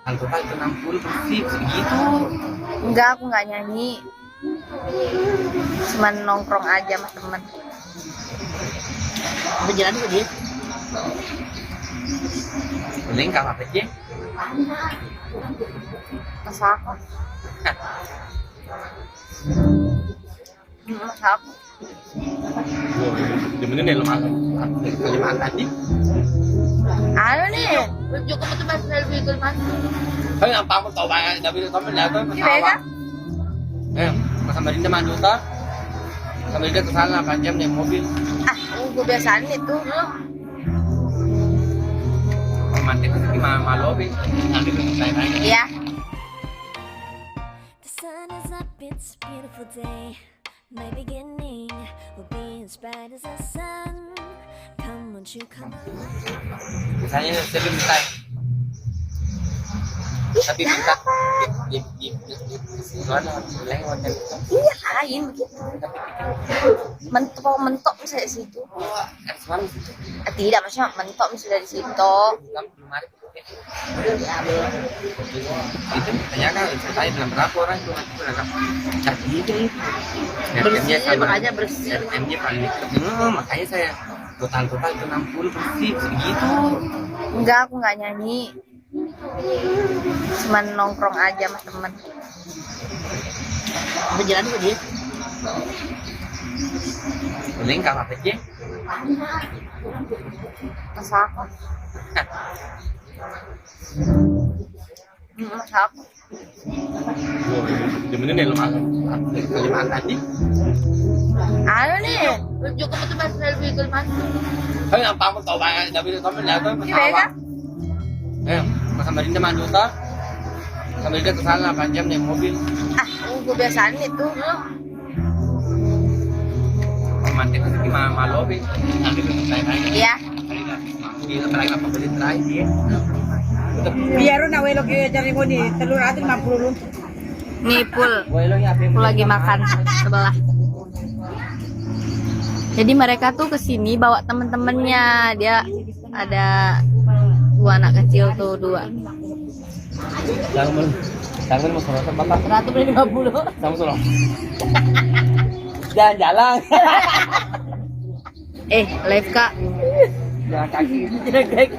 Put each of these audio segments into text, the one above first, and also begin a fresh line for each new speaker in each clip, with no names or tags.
Total itu 60 bersih segitu.
Enggak, aku nggak nyanyi. Cuman nongkrong aja sama temen.
Berjalan ke dia. Paling nggak apa-apa aja.
Masa aku? Masa aku?
Demennya nih lo makan. Kali makan tadi.
Ano nih? Tunjuk ko ito ba sa vehicle man?
Kami ang pamot tao ba? Dabi ito kami lahat
Di Vega?
Kasama rin naman doon ta. Kasama rin ka sana panjam ng mobil.
Ah, ang kebiasaan nito.
Romantik kasi malobi. Sabi ko tayo.
Iya.
The sun is up, it's a beautiful day. My beginning will be as bright as the sun. Come, won't you come?
Misalnya saya minta. Tapi minta di mana lewat kan.
Iya, lain begitu. Mentok misalnya di situ.
Semalam
Tidak, maksudnya mentok misalnya di situ.
belum ada. Itu tanyakan saya bilang berapa orang itu nanti berapa cari itu
Bersih, makanya bersih.
RTM-nya paling makanya saya total itu 60 bersih segitu.
Enggak, aku nggak nyanyi. Cuman nongkrong aja sama temen.
Berjalan ke dia. Paling nggak apa-apa aja.
Masa aku? Masa aku?
Demennya nih lo makan. Kali makan tadi.
Ano nih? Tunjuk ko ito ba sa vehicle man?
Kami ang pamot tao ba? Dabi ito kami lahat
Di Vega?
Kasama rin naman doon ta. Kasama rin ka sana panjam ng mobil.
Ah, ang kebiasaan nito.
Romantik kasi malobi. Sabi ko tayo.
Iya.
Dito talaga papalit tayo.
Biaro na welo kaya cari mo ni telur atin 50 rum.
Nih, Pul. Aku lagi makan sebelah. Jadi mereka tuh kesini bawa temen-temennya. Dia ada dua anak kecil tuh, dua.
Jangan mau suruh bapak.
150.
Sama suruh. Jalan-jalan.
Live Kak.
Jalan kaki. Jalan-jalan.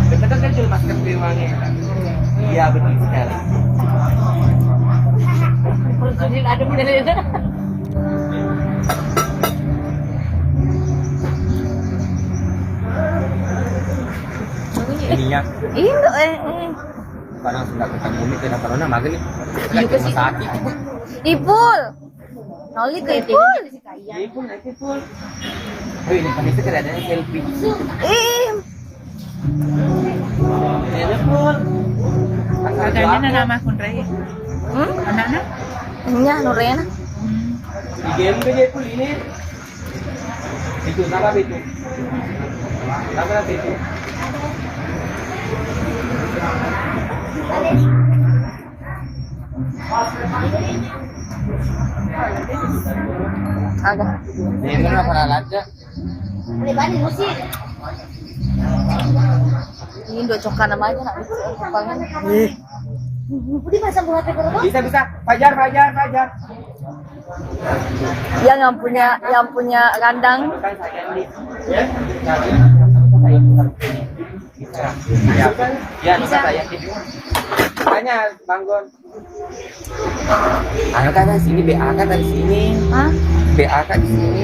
Betul kan jual masker uangnya? Iya betul sekali.
Ada bener itu.
Ininya.
Indo
Parang sudah ketemu ini kena corona makan nih.
Iya ke sih.
Sakit.
Ipul. Noli ke Ipul.
Ipul, Ipul. Oh ini kan itu ada selfie. Ini Ipul.
Adanya na nama kunray. Anak-anak.
Iya, Nurena.
Di game ke dia Ipul ini. Itu apa itu? Apa itu?
Ada.
Ini kan para aja.
Ini dua cokan nama aja nak.
Bisa. Fajar.
Yang punya kandang.
Ya, bisa saya. Tanya Banggon. Ayo kan dari sini, BA kan dari sini.
Hah?
BA kan di sini.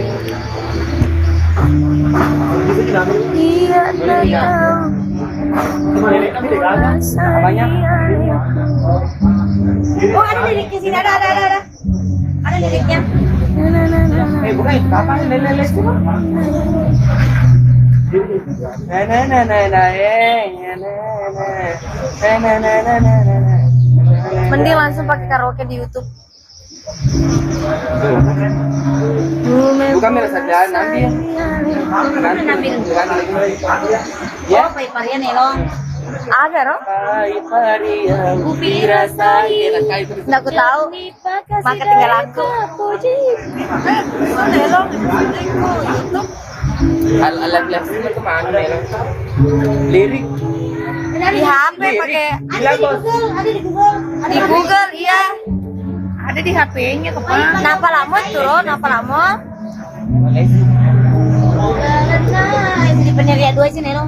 Iya, datang.
Apanya?
Oh, ada liriknya sini, ada. Ada liriknya.
Bukan itu kapan lele itu?
Mending langsung pakai karaoke di YouTube.
Bukan merasa jalan nanti.
Ya,
Ya.
pay-parian elong. Ada roh?
Hari yang dirasai. Enak sekali itu.
Nggak aku tahu. Maka tinggal aku. YouTube.
Alat itu kemana Melo? Lirik.
Di HP pakai
Bilang bos.
di Google iya.
Ada di HP-nya kepala.
Napa lama tuh roh? Napa lama?
Di peneria 2 sini loh.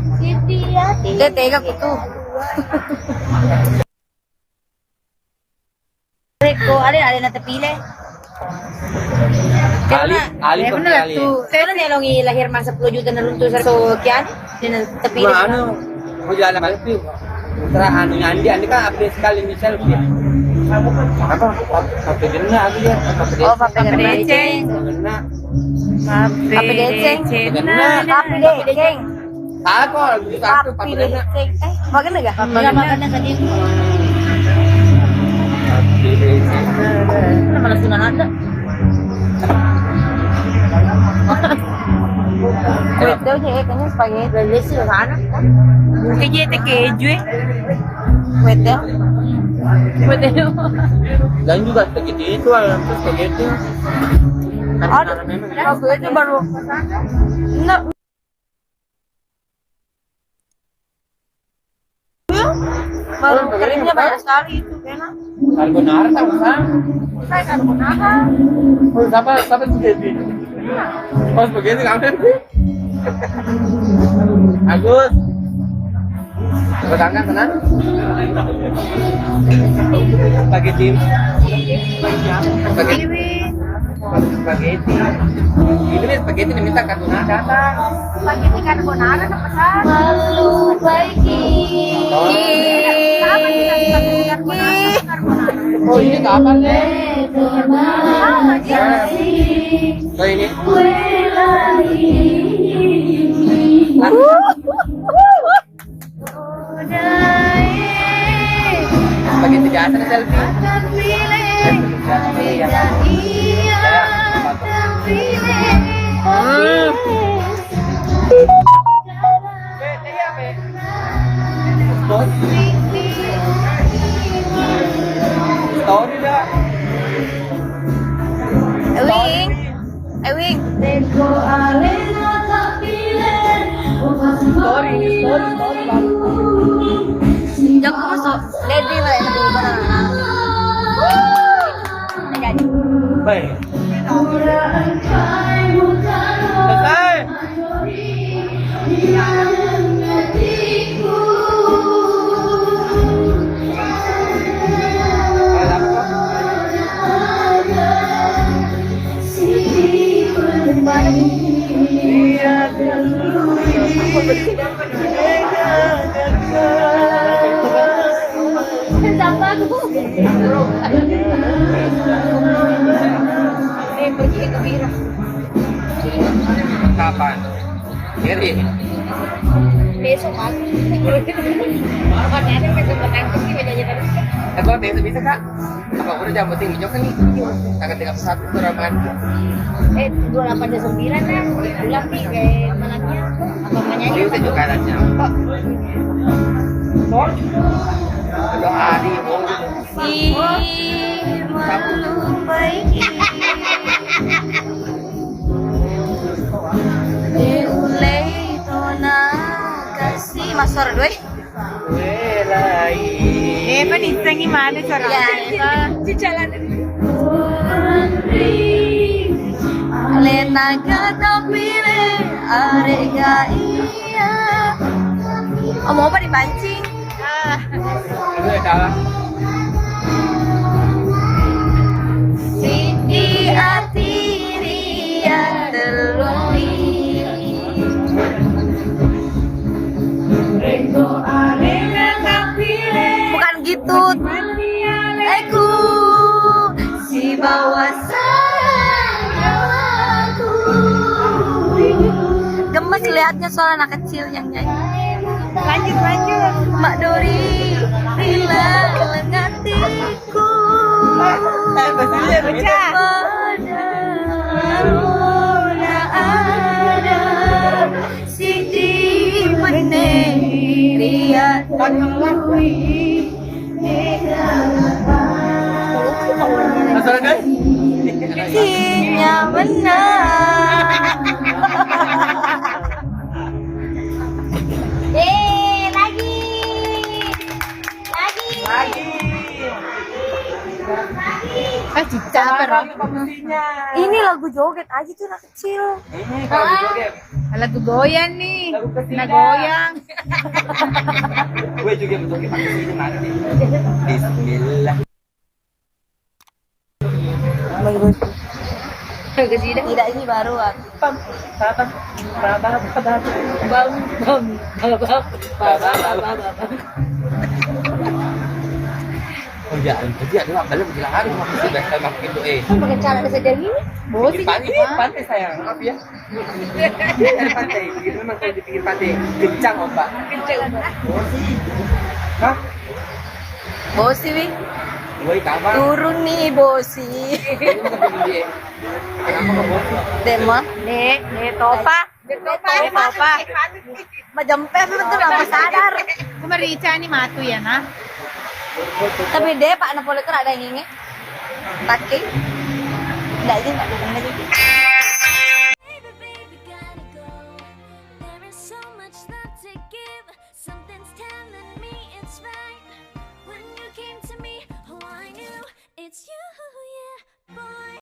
Dia tega kutu.
Reko, ada na terpilih.
Ali
Bener
Ali.
tuh.
Pero nelongi lahir man 10 juta na lunto sa so kian, din terpilih.
Mana? Mau jalan kali itu. Terus Andi kan update sekali di selfie. Apa? Apa gena aku ya?
Oh, pape gedeceng.
Gena.
Pape deceng. Pape deceng.
Aku lagi satu
Pape
pape gena.
deceng. Makan enggak?
Enggak makan tadi. Mana malah sunan ada.
Wait, daw niya kayaknya spaghetti.
Lalu sih sana.
Kayaknya itu keju eh.
Wait daw.
Dan juga spaghetti itu terus spaghetti.
Ada. Spaghetti baru. Enggak. Baru krimnya banyak sekali itu enak.
Carbonara sama sama.
Kayak carbonara.
Oh, siapa spaghetti? Oh, spaghetti kamu. Agus. Berangkat sana. Spaghetti. Spaghetti. Spaghetti. Ini nih spaghetti diminta carbonara datang.
Spaghetti carbonara apa sih?
Malu baiki.
Oh ini kapan nih? Oh ini. Spaghetti biasa nih selfie. Story dah.
Ewing. Ewing.
Story bang.
Jangan masuk. Lady lah yang lebih benar. Jadi.
Baik. Selesai.
Pergi ke Bira.
Kapan? Hari ini.
Besok pagi. Makanya ada kesempatan pergi bedanya tadi.
Kalau besok bisa kak? Apa udah jam penting hijau kan nih? Tanggal 31 Ramadhan.
28 dan 9 kan. Pulang nih kayak malamnya. Apa namanya?
Ini udah juga aja. Dua hari mau.
Si malu baiki. Deulei tona kasih masor doi.
Welai.
Apa nih sengi mana cara?
Ya,
Di jalan.
Lena kata pilih arega iya. Oh, mau apa dipancing?
Itu adalah
Siti ati dia terlui. Bukan gitu. Aku si bawah aku. Gemes lihatnya soal anak kecil yang nyanyi.
Lanjut.
Mbak Dori hilang hatiku.
Baca.
Ada Siti Penerian. Apa cica apa Rom?
Pamusinya.
Ini lagu joget aja tuh anak kecil.
Kalau joget.
Lagu goyang nih.
Lagu kesida.
Nah goyang.
Gue juga bentuknya pamusinya mana nih? Bismillah.
Kesida. Tidak ini baru aku.
Pam, pam, oh iya, jadi ada balik bilang hari mau sudah saya makin itu
Pakai cara saja gini. Bos
Pinggir pantai, pantai sayang, maaf ya. Pinggir pantai, pinggir memang kalau di pinggir pantai kencang ombak. Hah?
Bosi wi.
Woi kabar.
Turun nih bosi.
Ini bukan begini. Kenapa kau bos?
Dema. Ne topa. Topa. Majempe betul lama sadar.
Kumarica ni matu ya na.
Tapi deh Pak Napoleon ada yang ingin. Pakai. Enggak aja enggak lagi.